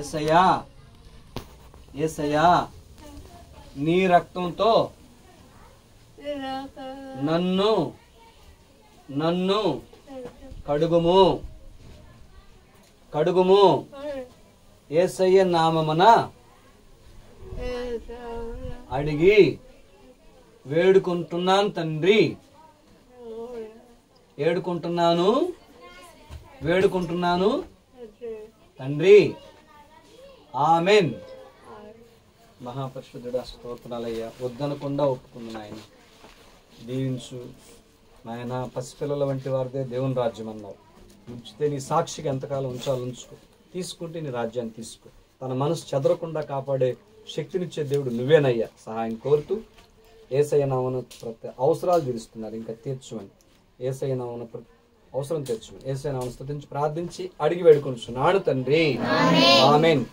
యేసయ్యా యేసయ్యా నీ రక్తంతో నన్ను నన్ను కడుగుము కడుగుము యేసయ్య నామమున అడిగి వేడుకుంటున్నాను తండ్రి వేడుకుంటున్నాను తండ్రి ఆమెన్. మహాపరిశుద్ధుడా స్తోత్రాలయ్యా. వద్దనకుండా ఒప్పుకుంది నాయన. దీవించు నాయన. పసిపిల్లల వంటి వారిదే దేవుని రాజ్యం అన్నావు. ఉంచితే నీ సాక్షిగా ఎంతకాలం ఉంచాలి ఉంచుకో. తీసుకుంటే నీ రాజ్యాన్ని తీసుకో. తన మనసు చెదరకుండా కాపాడే శక్తినిచ్చే దేవుడు నువ్వేనయ్యా. సహాయం కోరుతూ యేసయ్య నామమున ప్రతి అవసరాలు తీరుస్తున్నారు, ఇంకా తీర్చమని. యేసయ్య నామమున అవసరం తీర్చమని యేసయ్య నామమున స్తుతించి ప్రార్థించి అడిగి వేడుకొనుచున్నాను తండ్రి. ఆమేన్.